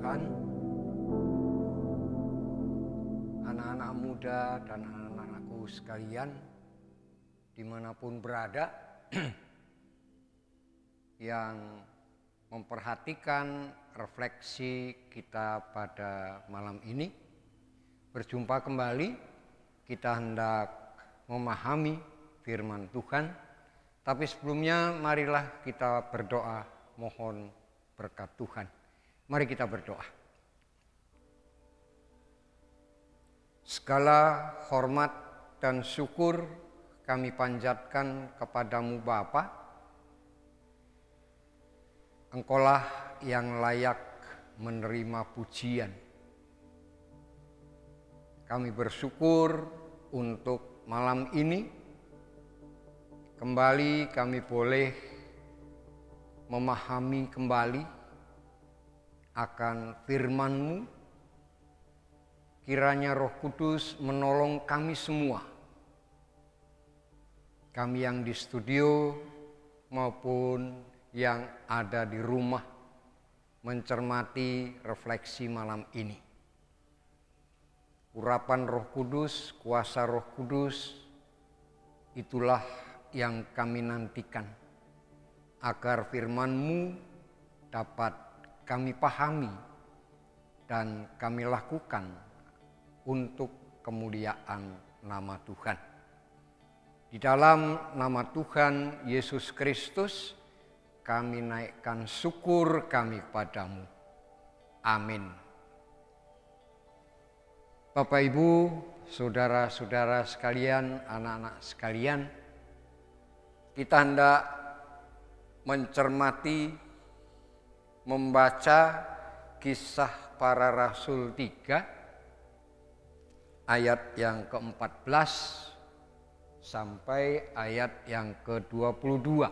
Tuhan, anak-anak muda dan anak-anakku sekalian, dimanapun berada, yang memperhatikan refleksi kita pada malam ini. Berjumpa kembali, kita hendak memahami firman Tuhan, tapi sebelumnya marilah kita berdoa mohon berkat Tuhan. Mari kita berdoa. Segala hormat dan syukur kami panjatkan kepadamu Bapa. Engkaulah yang layak menerima pujian. Kami bersyukur untuk malam ini. Kembali kami boleh memahami kembali akan firman-Mu. Kiranya Roh Kudus menolong kami semua, kami yang di studio maupun yang ada di rumah, mencermati refleksi malam ini. Urapan Roh Kudus, kuasa Roh Kudus, itulah yang kami nantikan, agar firman-Mu dapat kami pahami dan kami lakukan untuk kemuliaan nama Tuhan. Di dalam nama Tuhan Yesus Kristus, kami naikkan syukur kami kepadamu. Amin. Bapak Ibu, saudara-saudara sekalian, anak-anak sekalian, kita hendak mencermati, membaca Kisah Para Rasul 3 ayat yang ke-14 sampai ayat yang ke-22.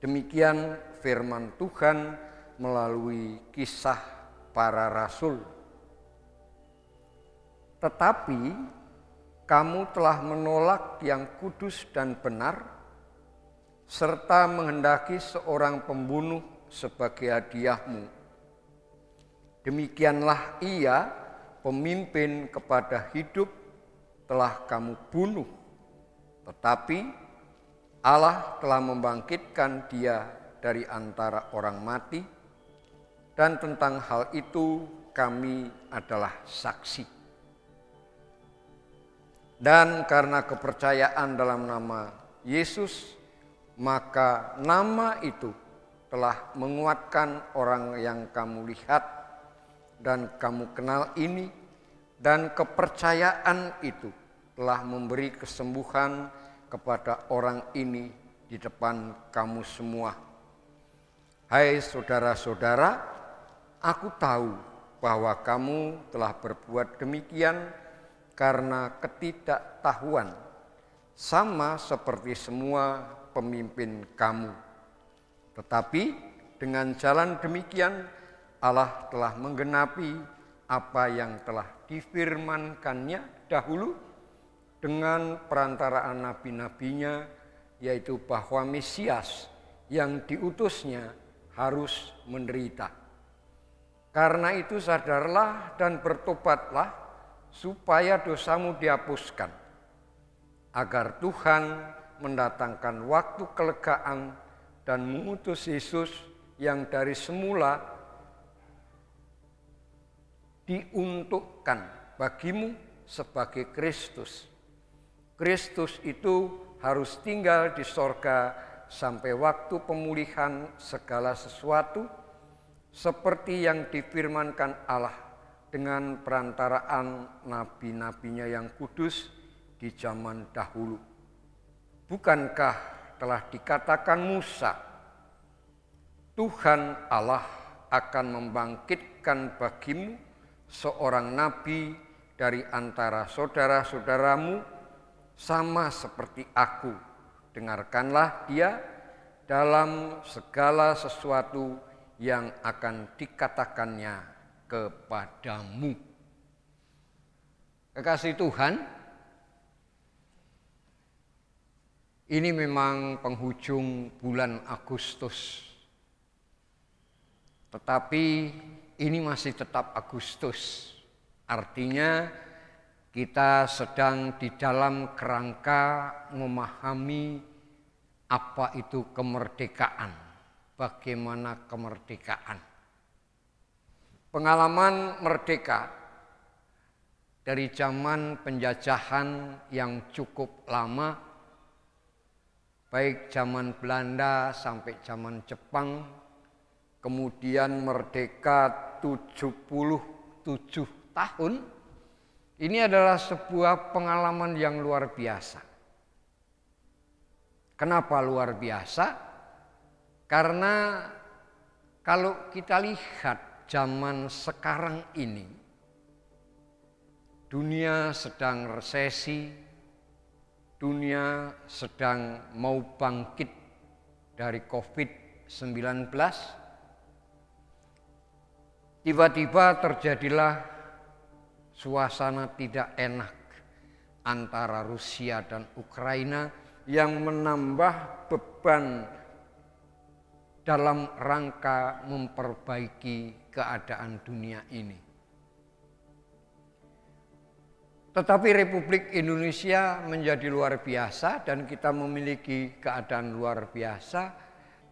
Demikian firman Tuhan melalui Kisah Para Rasul. Tetapi kamu telah menolak yang kudus dan benar, serta menghendaki seorang pembunuh sebagai hadiahmu. Demikianlah ia, pemimpin kepada hidup, telah kamu bunuh. Tetapi Allah telah membangkitkan dia dari antara orang mati, dan tentang hal itu kami adalah saksi. Dan karena kepercayaan dalam nama Yesus, maka nama itu telah menguatkan orang yang kamu lihat dan kamu kenal ini, dan kepercayaan itu telah memberi kesembuhan kepada orang ini di depan kamu semua. Hai saudara-saudara, aku tahu bahwa kamu telah berbuat demikian karena ketidaktahuan, sama seperti semua pemimpin kamu. Tetapi dengan jalan demikian Allah telah menggenapi apa yang telah difirmankannya dahulu dengan perantaraan nabi-nabinya, yaitu bahwa Mesias yang diutusnya harus menderita. Karena itu sadarlah dan bertobatlah supaya dosamu dihapuskan, agar Tuhan mendatangkan waktu kelegaan dan mengutus Yesus yang dari semula diuntukkan bagimu sebagai Kristus. Kristus itu harus tinggal di sorga sampai waktu pemulihan segala sesuatu, seperti yang difirmankan Allah dengan perantaraan nabi-nabinya yang kudus di zaman dahulu. Bukankah telah dikatakan Musa, Tuhan Allah akan membangkitkan bagimu seorang nabi dari antara saudara-saudaramu, sama seperti aku. Dengarkanlah dia dalam segala sesuatu yang akan dikatakannya kepadamu. Kekasih Tuhan, ini memang penghujung bulan Agustus. Tetapi ini masih tetap Agustus. Artinya kita sedang di dalam kerangka memahami apa itu kemerdekaan. Bagaimana kemerdekaan. Pengalaman merdeka dari zaman penjajahan yang cukup lama, baik zaman Belanda sampai zaman Jepang, kemudian merdeka 77 tahun, ini adalah sebuah pengalaman yang luar biasa. Kenapa luar biasa? Karena kalau kita lihat zaman sekarang ini, dunia sedang resesi, dunia sedang mau bangkit dari COVID-19. Tiba-tiba terjadilah suasana tidak enak antara Rusia dan Ukraina yang menambah beban dalam rangka memperbaiki keadaan dunia ini. Tetapi Republik Indonesia menjadi luar biasa dan kita memiliki keadaan luar biasa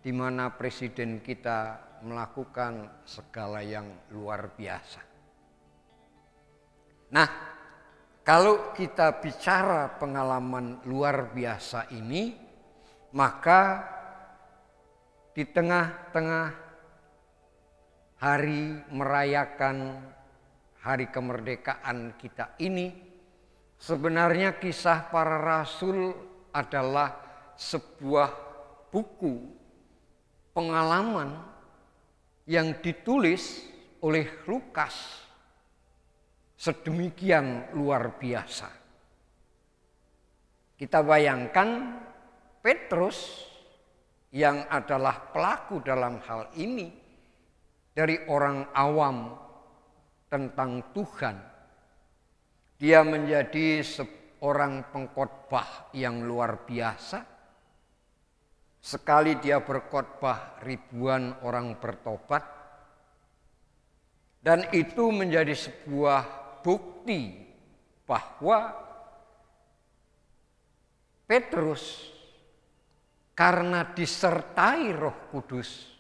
di mana presiden kita melakukan segala yang luar biasa. Nah, kalau kita bicara pengalaman luar biasa ini, maka di tengah-tengah hari merayakan hari kemerdekaan kita ini, sebenarnya kisah para rasul adalah sebuah buku pengalaman yang ditulis oleh Lukas sedemikian luar biasa. Kita bayangkan Petrus yang adalah pelaku dalam hal ini, dari orang awam tentang Tuhan, dia menjadi seorang pengkhotbah yang luar biasa. Sekali dia berkhotbah, ribuan orang bertobat, dan itu menjadi sebuah bukti bahwa Petrus karena disertai Roh Kudus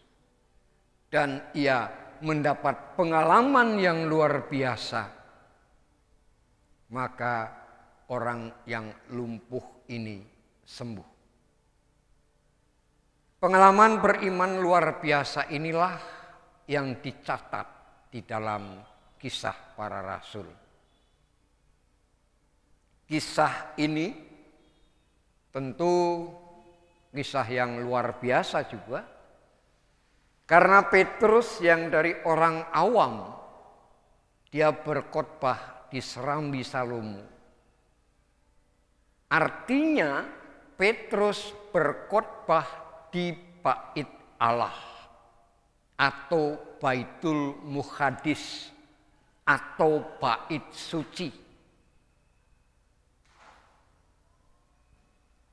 dan ia mendapat pengalaman yang luar biasa, maka orang yang lumpuh ini sembuh. Pengalaman beriman luar biasa inilah yang dicatat di dalam kisah para rasul. Kisah ini tentu kisah yang luar biasa juga, karena Petrus yang dari orang awam, dia berkhotbah di Serambi Salomo. Artinya Petrus berkhotbah di Bait Allah atau Baitul Muqaddis atau Bait Suci.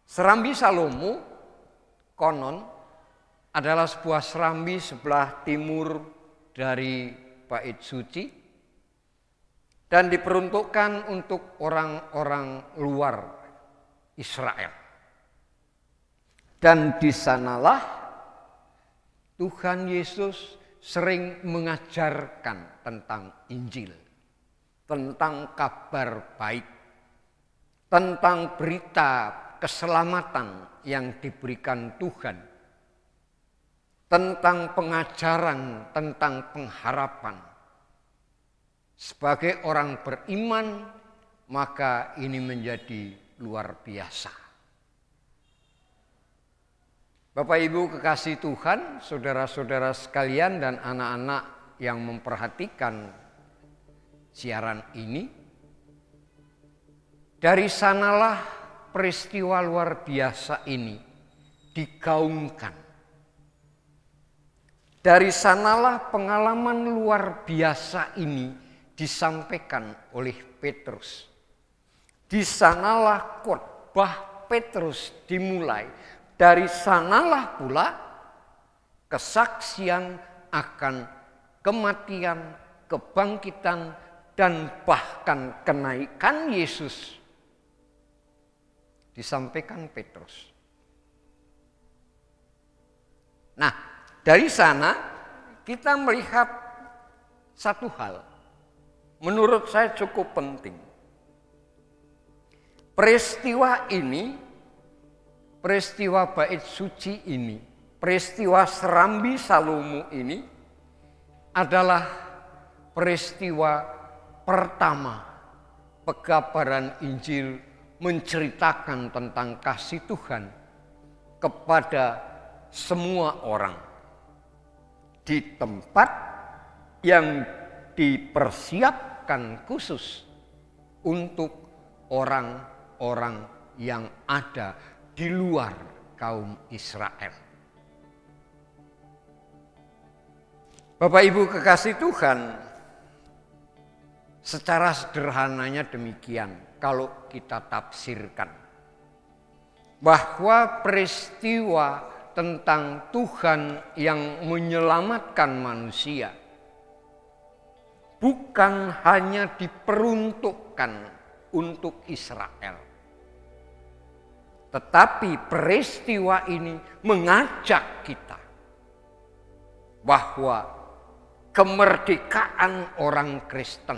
Serambi Salomo konon adalah sebuah serambi sebelah timur dari Bait Suci dan diperuntukkan untuk orang-orang luar Israel. Dan di sanalah Tuhan Yesus sering mengajarkan tentang Injil, tentang kabar baik, tentang berita keselamatan yang diberikan Tuhan, tentang pengajaran, tentang pengharapan. Sebagai orang beriman, maka ini menjadi luar biasa. Bapak Ibu kekasih Tuhan, saudara-saudara sekalian dan anak-anak yang memperhatikan siaran ini, dari sanalah peristiwa luar biasa ini digaungkan. Dari sanalah pengalaman luar biasa ini disampaikan oleh Petrus. Di sanalah khotbah Petrus dimulai. Dari sanalah pula kesaksian akan kematian, kebangkitan, dan bahkan kenaikan Yesus disampaikan Petrus. Nah, dari sana kita melihat satu hal, menurut saya cukup penting. Peristiwa ini, peristiwa bait suci ini, peristiwa Serambi Salomo ini adalah peristiwa pertama pekabaran Injil menceritakan tentang kasih Tuhan kepada semua orang di tempat yang dipersiapkan khusus untuk orang-orang yang ada di luar kaum Israel. Bapak Ibu kekasih Tuhan, secara sederhananya demikian kalau kita tafsirkan, bahwa peristiwa tentang Tuhan yang menyelamatkan manusia bukan hanya diperuntukkan untuk Israel, tetapi peristiwa ini mengajak kita bahwa kemerdekaan orang Kristen,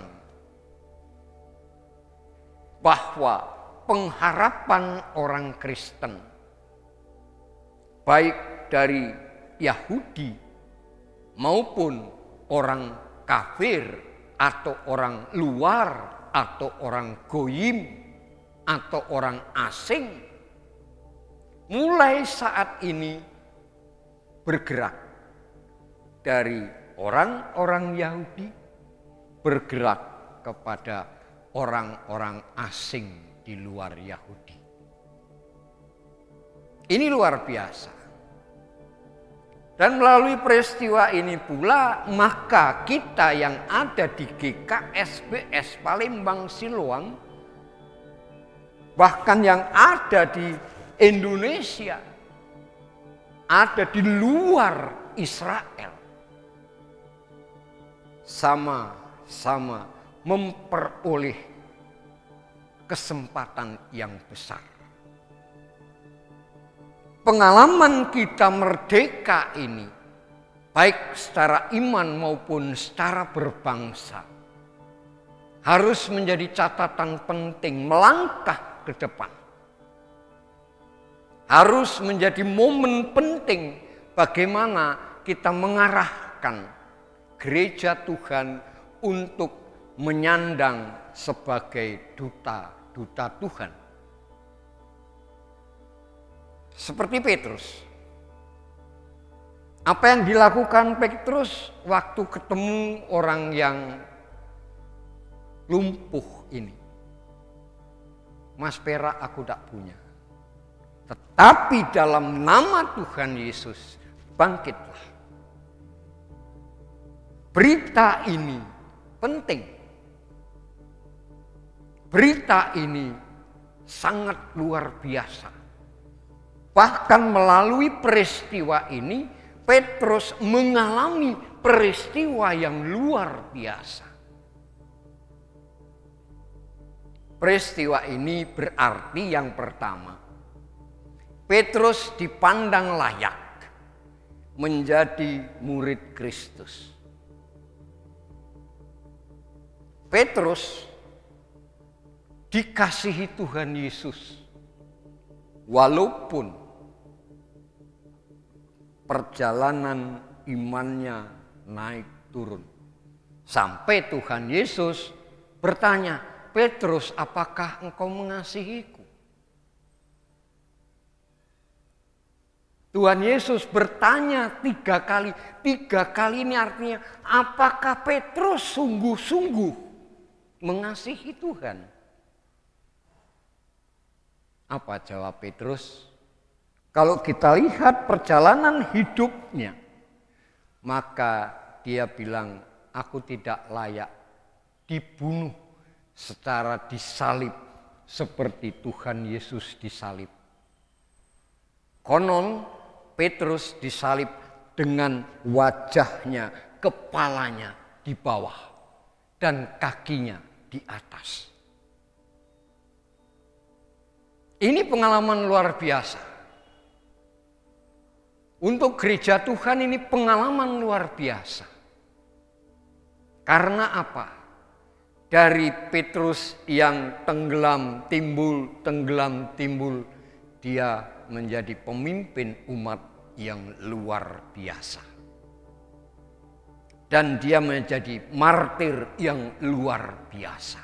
bahwa pengharapan orang Kristen, baik dari Yahudi maupun orang kafir atau orang luar atau orang goyim atau orang asing, mulai saat ini bergerak dari orang-orang Yahudi bergerak kepada orang-orang asing di luar Yahudi. Ini luar biasa. Dan melalui peristiwa ini pula, maka kita yang ada di GKSBS Palembang Siloam, bahkan yang ada di Indonesia, ada di luar Israel, sama-sama memperoleh kesempatan yang besar. Pengalaman kita merdeka ini, baik secara iman maupun secara berbangsa, harus menjadi catatan penting melangkah ke depan. Harus menjadi momen penting bagaimana kita mengarahkan gereja Tuhan untuk menyandang sebagai duta-duta Tuhan. Seperti Petrus. Apa yang dilakukan Petrus waktu ketemu orang yang lumpuh ini? Mas perak aku tak punya. Tetapi dalam nama Tuhan Yesus, bangkitlah. Berita ini penting. Berita ini sangat luar biasa. Bahkan melalui peristiwa ini, Petrus mengalami peristiwa yang luar biasa. Peristiwa ini berarti yang pertama, Petrus dipandang layak menjadi murid Kristus. Petrus dikasihi Tuhan Yesus, walaupun perjalanan imannya naik turun. Sampai Tuhan Yesus bertanya, Petrus, apakah engkau mengasihiku? Tuhan Yesus bertanya 3 kali. 3 kali ini artinya, apakah Petrus sungguh-sungguh mengasihi Tuhan? Apa jawab Petrus? Kalau kita lihat perjalanan hidupnya, maka dia bilang, aku tidak layak dibunuh secara disalib seperti Tuhan Yesus disalib. Konon Petrus disalib dengan wajahnya kepalanya di bawah dan kakinya di atas. Ini pengalaman luar biasa. Untuk gereja Tuhan ini pengalaman luar biasa. Karena apa? Dari Petrus yang tenggelam timbul, dia menjadi pemimpin umat yang luar biasa. Dan dia menjadi martir yang luar biasa.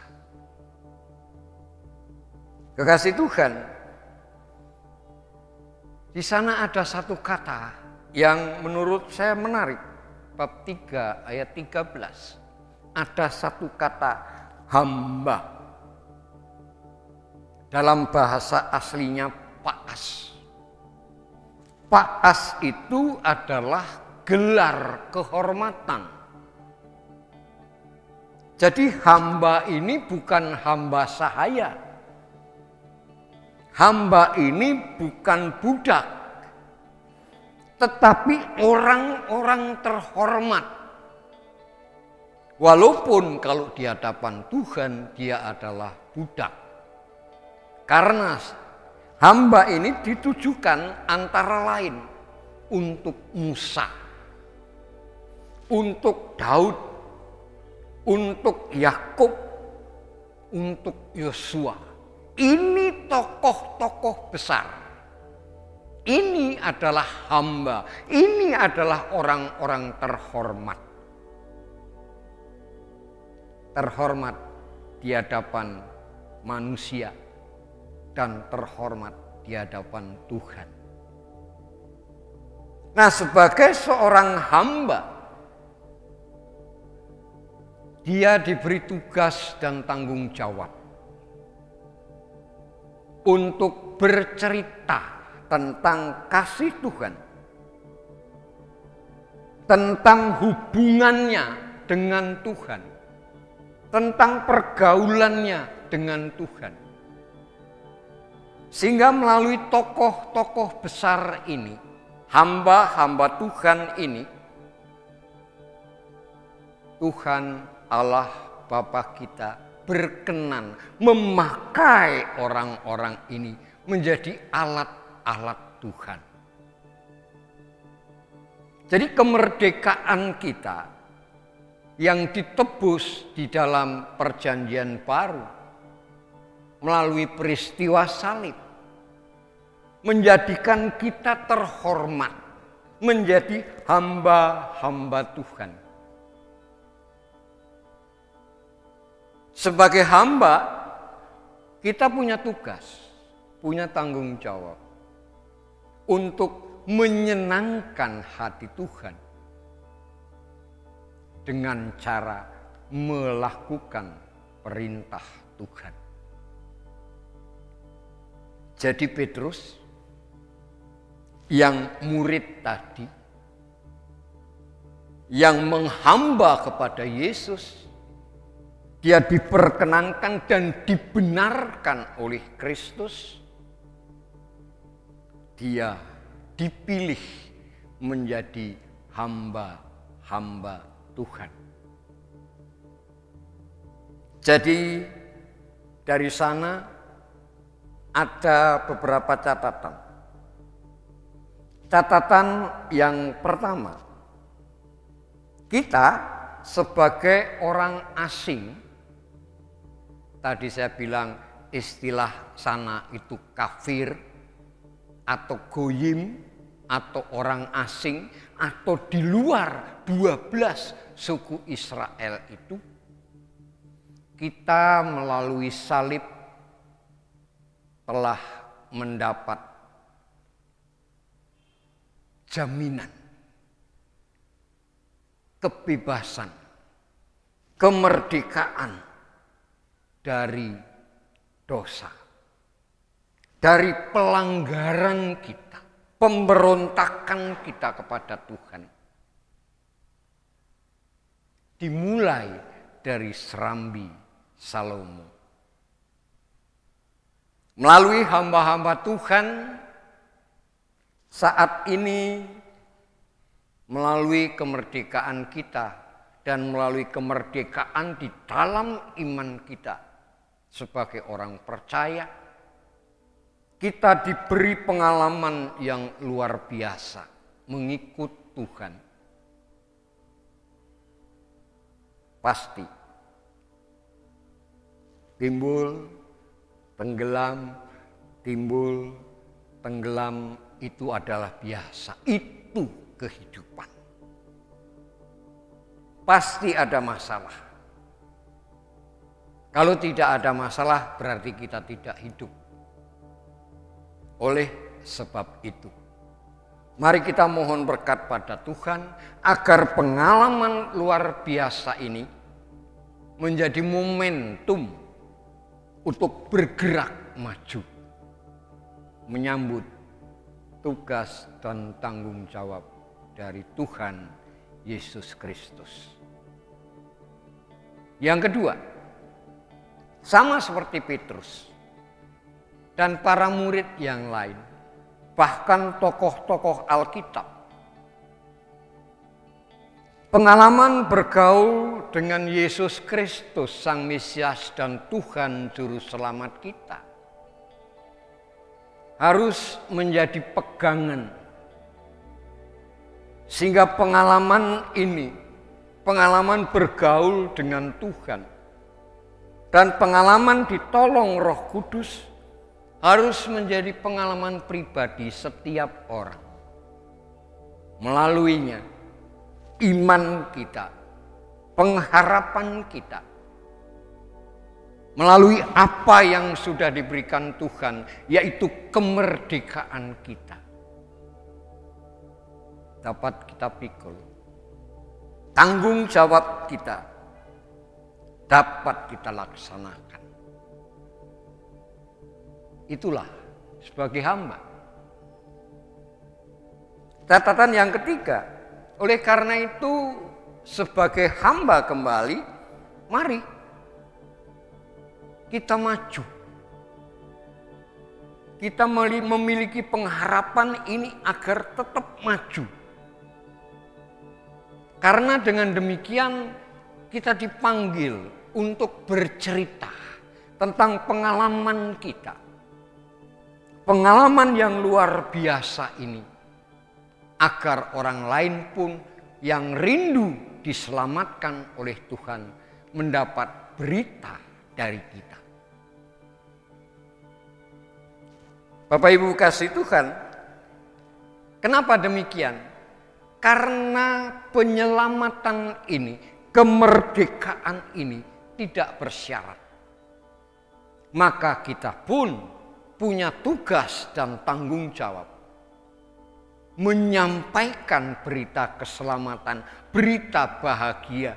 Kekasih Tuhan, di sana ada satu kata yang menurut saya menarik. Bab 3 ayat 13. Ada satu kata hamba. Dalam bahasa aslinya paas. Paas itu adalah gelar kehormatan. Jadi hamba ini bukan hamba sahaya. Hamba ini bukan budak. Tetapi orang-orang terhormat. Walaupun kalau di hadapan Tuhan dia adalah budak. Karena hamba ini ditujukan antara lain untuk Musa, untuk Daud, untuk Yakub, untuk Yosua. Ini tokoh-tokoh besar. Ini adalah hamba. Ini adalah orang-orang terhormat. Terhormat di hadapan manusia dan terhormat di hadapan Tuhan. Nah, sebagai seorang hamba, dia diberi tugas dan tanggung jawab untuk bercerita tentang kasih Tuhan, tentang hubungannya dengan Tuhan, tentang pergaulannya dengan Tuhan. Sehingga melalui tokoh-tokoh besar ini, hamba-hamba Tuhan ini, Tuhan Allah Bapa kita berkenan memakai orang-orang ini menjadi alat-alat Tuhan. Jadi kemerdekaan kita yang ditebus di dalam perjanjian baru melalui peristiwa salib menjadikan kita terhormat, menjadi hamba-hamba Tuhan. Sebagai hamba, kita punya tugas, punya tanggung jawab untuk menyenangkan hati Tuhan dengan cara melakukan perintah Tuhan. Jadi Petrus yang murid tadi, yang menghamba kepada Yesus, dia diperkenankan dan dibenarkan oleh Kristus. Dia dipilih menjadi hamba-hamba Tuhan. Jadi dari sana ada beberapa catatan. Catatan yang pertama, kita sebagai orang asing, tadi saya bilang istilah sana itu kafir atau goyim atau orang asing atau di luar 12 suku Israel itu, kita melalui salib telah mendapat jaminan kebebasan, kemerdekaan dari dosa, dari pelanggaran kita, pemberontakan kita kepada Tuhan. Dimulai dari serambi Salomo. Melalui hamba-hamba Tuhan, saat ini melalui kemerdekaan kita dan melalui kemerdekaan di dalam iman kita sebagai orang percaya, kita diberi pengalaman yang luar biasa mengikut Tuhan. Pasti timbul, tenggelam, timbul, tenggelam, itu adalah biasa. Itu kehidupan. Pasti ada masalah. Kalau tidak ada masalah, berarti kita tidak hidup. Oleh sebab itu, mari kita mohon berkat pada Tuhan agar pengalaman luar biasa ini menjadi momentum untuk bergerak maju, menyambut tugas dan tanggung jawab dari Tuhan Yesus Kristus. Yang kedua, sama seperti Petrus dan para murid yang lain, bahkan tokoh-tokoh Alkitab, pengalaman bergaul dengan Yesus Kristus, Sang Mesias dan Tuhan Juru Selamat kita, harus menjadi pegangan. Sehingga pengalaman ini, pengalaman bergaul dengan Tuhan, dan pengalaman ditolong Roh Kudus, harus menjadi pengalaman pribadi setiap orang. Melaluinya, iman kita, pengharapan kita, melalui apa yang sudah diberikan Tuhan, yaitu kemerdekaan kita, dapat kita pikul. Tanggung jawab kita dapat kita laksanakan. Itulah sebagai hamba. Catatan yang ketiga, oleh karena itu sebagai hamba kembali, mari kita maju. Kita memiliki pengharapan ini agar tetap maju. Karena dengan demikian kita dipanggil untuk bercerita tentang pengalaman kita. Pengalaman yang luar biasa ini, agar orang lain pun yang rindu diselamatkan oleh Tuhan mendapat berita dari kita. Bapak Ibu kasih Tuhan, kenapa demikian? Karena penyelamatan ini, kemerdekaan ini tidak bersyarat. Maka kita pun punya tugas dan tanggung jawab menyampaikan berita keselamatan, berita bahagia,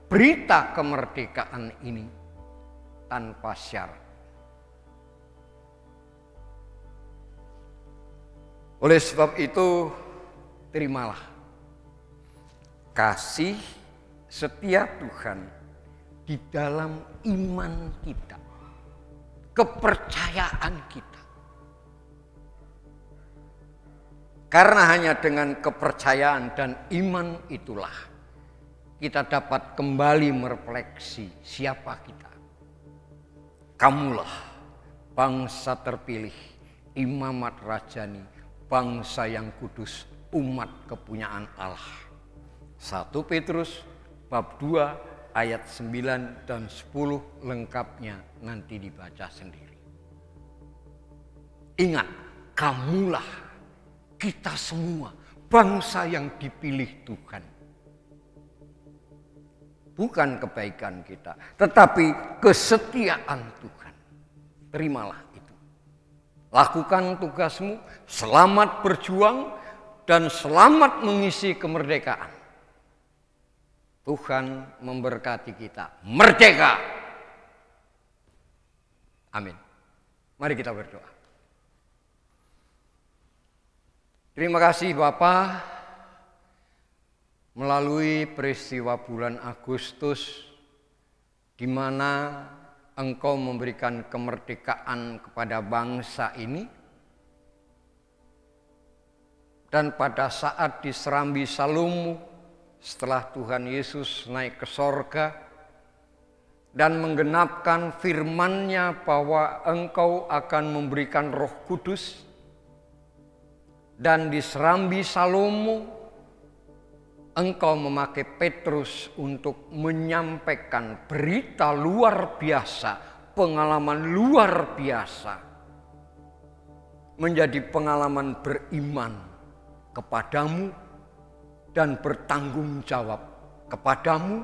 berita kemerdekaan ini tanpa syarat. Oleh sebab itu, terimalah kasih setia Tuhan di dalam iman kita, kepercayaan kita. Karena hanya dengan kepercayaan dan iman itulah kita dapat kembali merefleksi siapa kita. Kamulah bangsa terpilih, imamat rajani, bangsa yang kudus, umat kepunyaan Allah. 1 Petrus bab 2 ayat 9 dan 10 lengkapnya nanti dibaca sendiri. Ingat, kamulah, kita semua bangsa yang dipilih Tuhan. Bukan kebaikan kita, tetapi kesetiaan Tuhan. Terimalah itu. Lakukan tugasmu, selamat berjuang, dan selamat mengisi kemerdekaan. Tuhan memberkati kita. Merdeka! Amin. Mari kita berdoa. Terima kasih Bapa, melalui peristiwa bulan Agustus di mana Engkau memberikan kemerdekaan kepada bangsa ini, Dan pada saat di Serambi Salomo, setelah Tuhan Yesus naik ke sorga dan menggenapkan firman-Nya bahwa Engkau akan memberikan Roh Kudus, dan di Serambi Salomo Engkau memakai Petrus untuk menyampaikan berita luar biasa, pengalaman luar biasa, menjadi pengalaman beriman kepadamu dan bertanggung jawab kepadamu,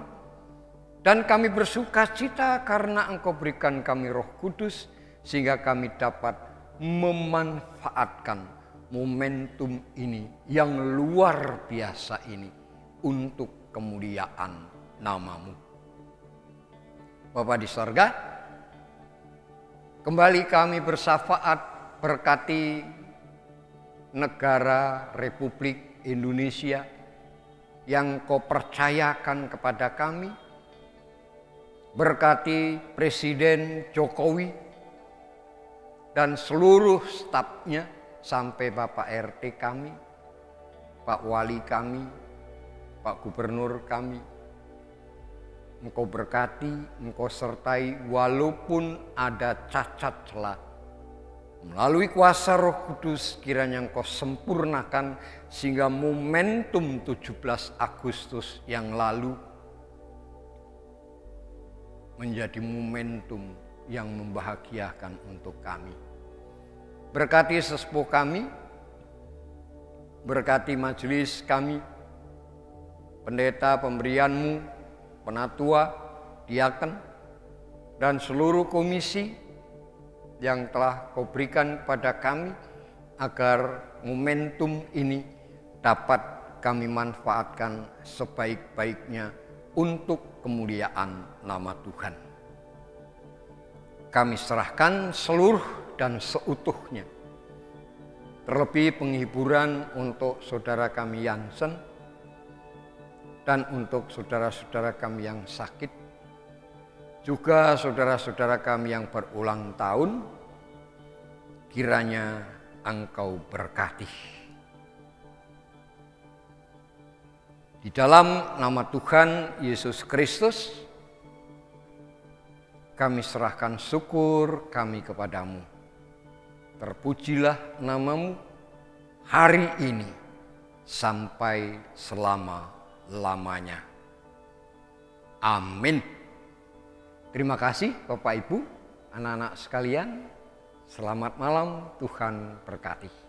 dan kami bersuka cita karena Engkau berikan kami Roh Kudus sehingga kami dapat memanfaatkan momentum ini yang luar biasa ini untuk kemuliaan nama-Mu. Bapa di sorga, kembali kami bersyafaat berkati negara Republik Indonesia yang Kau percayakan kepada kami. Berkati Presiden Jokowi dan seluruh stafnya sampai Bapak RT kami, Pak Wali kami, Pak Gubernur kami. Engkau berkati, Engkau sertai walaupun ada cacat celah. Melalui kuasa Roh Kudus kiranya Engkau sempurnakan sehingga momentum 17 Agustus yang lalu menjadi momentum yang membahagiakan untuk kami. Berkati sesepuh kami, berkati majelis kami, pendeta pemberian-Mu, penatua, diaken, dan seluruh komisi yang telah Kau berikan kepada kami agar momentum ini dapat kami manfaatkan sebaik-baiknya untuk kemuliaan nama Tuhan. Kami serahkan seluruh dan seutuhnya, terlebih penghiburan untuk saudara kami Yansen dan untuk saudara-saudara kami yang sakit, juga saudara-saudara kami yang berulang tahun, kiranya Engkau berkati. Di dalam nama Tuhan Yesus Kristus, kami serahkan syukur kami kepadamu. Terpujilah nama-Mu hari ini sampai selama-lamanya. Amin. Terima kasih Bapak Ibu, anak-anak sekalian. Selamat malam, Tuhan berkati.